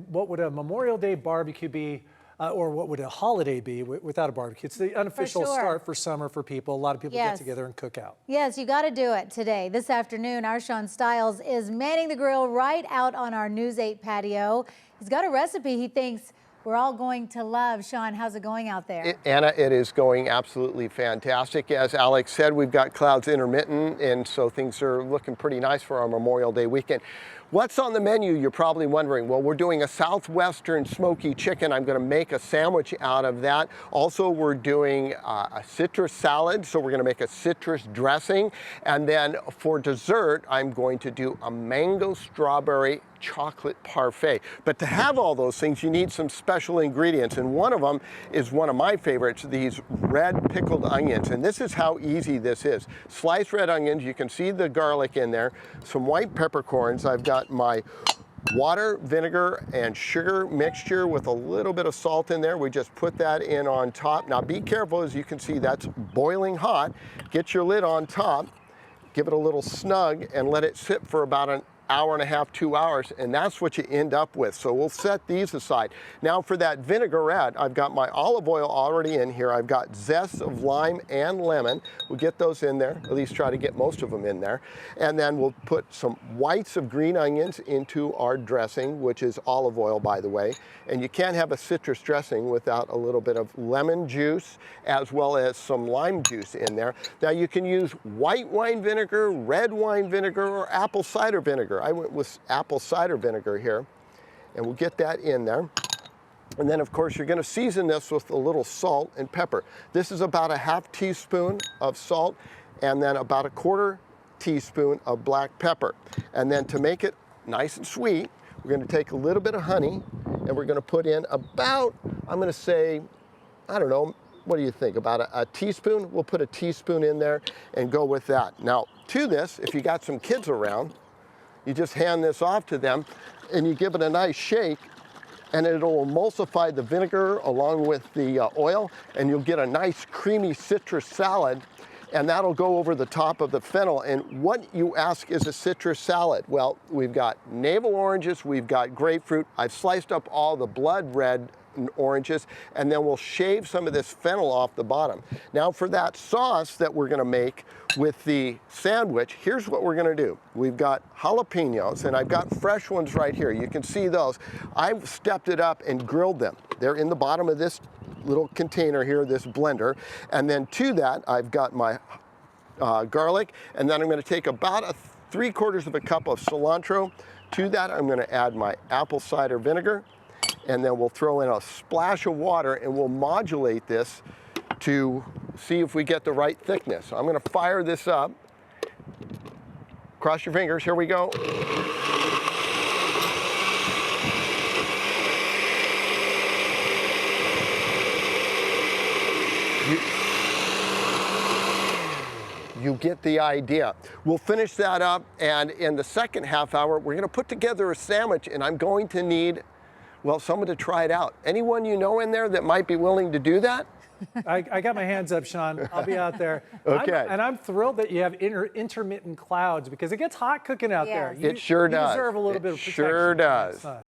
What would a Memorial Day barbecue be, or what would a holiday be without a barbecue? It's the unofficial start for summer for people. A lot of people get together and cook out. Yes, you got to do it today. This afternoon, our Sean Stiles is manning the grill right out on our News 8 patio. He's got a recipe he thinks we're all going to love. Sean, how's it going out there? Anna, it is going absolutely fantastic. As Alex said, we've got clouds intermittent, and so things are looking pretty nice for our Memorial Day weekend. What's on the menu, you're probably wondering? Well, we're doing a Southwestern smoky chicken. I'm going to make a sandwich out of that. Also, we're doing a citrus salad, so we're going to make a citrus dressing. And then for dessert, I'm going to do a mango strawberry chocolate parfait. But to have all those things, you need some special ingredients, and one of them is one of my favorites, these red pickled onions. And this is how easy this is. Sliced red onions, you can see the garlic in there, some white peppercorns. I've got my water, vinegar, and sugar mixture with a little bit of salt in there. We just put that in on top. Now be careful, as you can see, that's boiling hot. Get your lid on top, give it a little snug, and let it sit for about an hour and a half, 2 hours, and that's what you end up with. So we'll set these aside. Now for that vinaigrette, I've got my olive oil already in here. I've got zest of lime and lemon. We'll get those in there, at least try to get most of them in there. And then we'll put some whites of green onions into our dressing, which is olive oil, by the way. And you can't have a citrus dressing without a little bit of lemon juice, as well as some lime juice in there. Now you can use white wine vinegar, red wine vinegar, or apple cider vinegar. I went with apple cider vinegar here, and we'll get that in there. And then of course you're going to season this with a little salt and pepper. This is about a ½ teaspoon of salt, and then about a ¼ teaspoon of black pepper. And then to make it nice and sweet, we're going to take a little bit of honey, and we're going to put in about, I'm going to say, I don't know, what do you think, about a teaspoon? We'll put a teaspoon in there and go with that. Now to this, if you got some kids around, you just hand this off to them and you give it a nice shake, and it'll emulsify the vinegar along with the oil, and you'll get a nice creamy citrus salad, and that'll go over the top of the fennel. And what, you ask, is a citrus salad? Well, we've got navel oranges, we've got grapefruit. I've sliced up all the blood red oranges, and then we'll shave some of this fennel off the bottom. Now for that sauce that we're going to make with the sandwich, here's what we're going to do. We've got jalapenos, and I've got fresh ones right here. You can see those. I've stepped it up and grilled them. They're in the bottom of this little container here, this blender. And then to that, I've got my garlic, and then I'm going to take about a 3/4 cup of cilantro. To that, I'm going to add my apple cider vinegar, and then we'll throw in a splash of water, and we'll modulate this to see if we get the right thickness. I'm going to fire this up. Cross your fingers, here we go. You get the idea. We'll finish that up, and in the second half hour, we're going to put together a sandwich, and I'm going to need, well, someone to try it out. Anyone you know in there that might be willing to do that? I got my hands up, Sean. I'll be out there. Okay. I'm thrilled that you have intermittent clouds, because it gets hot cooking out there. It sure does. You deserve a little bit of protection. Sure does.